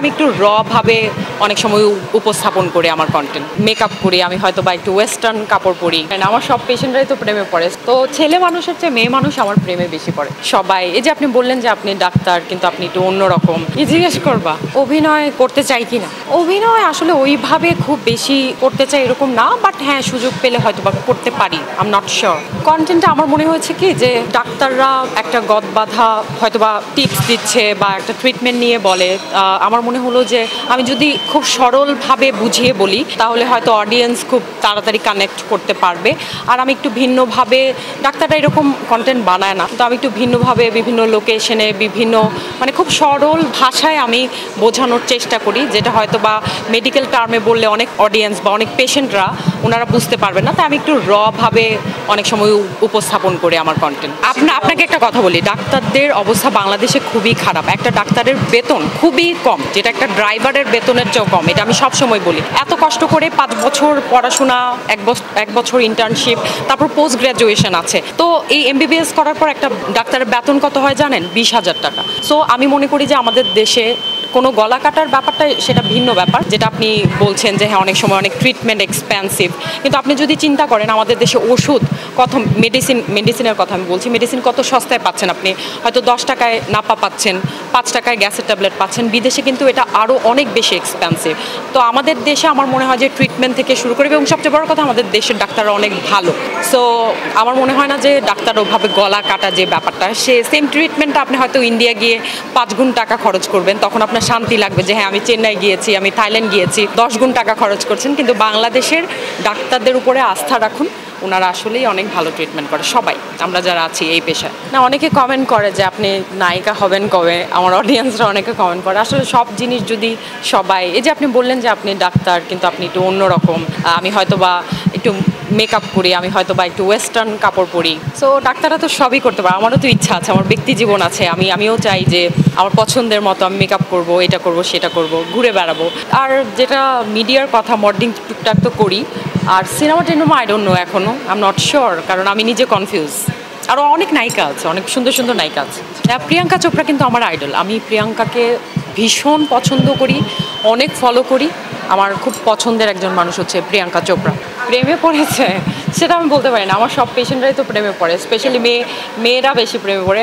আমি একটু র ভাবে অনেক সময় উপস্থাপন করি আমার কন্টেন্ট। মেকআপ করি, আমি হয়তো বা একটু ওয়েস্টার্ন কাপড় পরি, কারণ আমার সব পেশেন্টরাই তো প্রেমে পড়ে। তো ছেলে মানুষের চেয়ে মেয়ে মানুষ আমার প্রেমে বেশি পড়ে। সবাই এই যে আপনি বললেন যে আপনি ডাক্তার কিন্তু আপনি একটু অন্যরকম, জিজ্ঞেস করবা অভিনয় করতে চাই কিনা। অভিনয় আসলে ওইভাবে খুব বেশি করতে চাই এরকম না, বাট হ্যাঁ সুযোগ পেলে হয়তো বা করতে পারি। I am not sure. কন্টেন্টটা আমার মনে হয়েছে কি যে ডাক্তাররা একটা গদ বাঁধা হয়তো বা টিপস দিচ্ছে বা একটা ট্রিটমেন্ট নিয়ে বলে। আমার মনে হলো যে আমি যদি খুব সরলভাবে বুঝিয়ে বলি তাহলে হয়তো অডিয়েন্স খুব তাড়াতাড়ি কানেক্ট করতে পারবে। আর আমি একটু ভিন্নভাবে, ডাক্তাররা এরকম কন্টেন্ট বানায় না, তো আমি একটু ভিন্নভাবে বিভিন্ন লোকেশনে বিভিন্ন মানে খুব সরল ভাষায় আমি বোঝানোর চেষ্টা করি, যেটা হয়তো বা মেডিকেল টার্মে বললে অনেক অডিয়েন্স বা অনেক পেশেন্টরা ওনারা বুঝতে পারবেন না। তাই আমি একটু র ভাবে অনেক সময় উপস্থাপন করি আমার কন্টেন্ট। আপনাকে একটা কথা বলি, ডাক্তারদের অবস্থা বাংলাদেশে খুবই খারাপ। একটা ডাক্তারের বেতন খুবই কম, যেটা একটা ড্রাইভারের বেতনের চেয়েও কম। এটা আমি সবসময় বলি। এত কষ্ট করে 5 বছর পড়াশোনা, এক বছর ইন্টার্নশিপ, তারপর পোস্ট গ্রাজুয়েশন আছে। তো এই এমবিবিএস করার পর একটা ডাক্তারের বেতন কত হয় জানেন? 20,000 টাকা। সো আমি মনে করি যে আমাদের দেশে কোনো গলা কাটার ব্যাপারটা সেটা ভিন্ন ব্যাপার, যেটা আপনি বলছেন যে হ্যাঁ অনেক সময় অনেক ট্রিটমেন্ট এক্সপেন্সিভ, কিন্তু আপনি যদি চিন্তা করেন আমাদের দেশে ওষুধ কত, মেডিসিনের কথা আমি বলছি, মেডিসিন কত সস্তায় পাচ্ছেন আপনি। হয়তো 10 টাকায় নাপা পাচ্ছেন, 5 টাকায় গ্যাসের ট্যাবলেট পাচ্ছেন। বিদেশে কিন্তু এটা আরও অনেক বেশি এক্সপেন্সিভ। তো আমাদের দেশে আমার মনে হয় যে ট্রিটমেন্ট থেকে শুরু করে, এবং সবচেয়ে বড় কথা আমাদের দেশের ডাক্তাররা অনেক ভালো। সো আমার মনে হয় না যে ডাক্তার ওভাবে গলা কাটা যে ব্যাপারটা, সে সেম ট্রিটমেন্টটা আপনি হয়তো ইন্ডিয়া গিয়ে 5 গুণ টাকা খরচ করবেন, তখন আপনার শান্তি লাগবে যে হ্যাঁ আমি চেন্নাই গিয়েছি, আমি থাইল্যান্ড গিয়েছি, 10 গুণ টাকা খরচ করছেন। কিন্তু বাংলাদেশের ডাক্তারদের উপরে আস্থা রাখুন, ওনারা আসলেই অনেক ভালো ট্রিটমেন্ট করে। সবাই আমরা যারা আছি এই পেশায়। না, অনেকে কমেন্ট করে যে আপনি নায়িকা হবেন কবে, আমার অডিয়েন্সরা অনেকে কমেন্ট করে। আসলে সব জিনিস যদি সবাই, এই যে আপনি বললেন যে আপনি ডাক্তার কিন্তু আপনি একটু অন্যরকম, আমি হয়তো বা একটু মেকআপ করি, আমি হয়তো বা একটু ওয়েস্টার্ন কাপড় পরি। সো ডাক্তাররা তো সবই করতে পারে। আমারও তো ইচ্ছা আছে, আমার ব্যক্তি জীবন আছে, আমিও চাই যে আমার পছন্দের মতো আমি মেকআপ করব, এটা করব, সেটা করব, ঘুরে বেড়াবো। আর যেটা মিডিয়ার কথা, মডেলিং টুকটাক তো করি। আর সিনেমা টিনেমা আই ডোন্ট নো এখনও, আই এম নট শিওর, কারণ আমি নিজে কনফিউজ। আরও অনেক নায়িকা আছে, অনেক সুন্দর সুন্দর নায়িকা আছে। প্রিয়াঙ্কা চোপড়া কিন্তু আমার আইডল। আমি প্রিয়াঙ্কাকে ভীষণ পছন্দ করি, অনেক ফলো করি। আমার খুব পছন্দের একজন মানুষ হচ্ছে প্রিয়াঙ্কা চোপড়া। প্রেমে পড়েছে সেটা আমি বলতে পারি না, আমার সব পেশেন্টরাই তো প্রেমে পড়ে, স্পেশালি মেয়েরা বেশি প্রেমে পড়ে।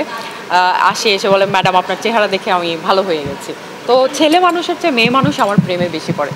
এসে বলে ম্যাডাম আপনার চেহারা দেখে আমি ভালো হয়ে গেছি। তো ছেলে মানুষের চেয়ে মেয়ে মানুষ আমার প্রেমে বেশি পড়ে।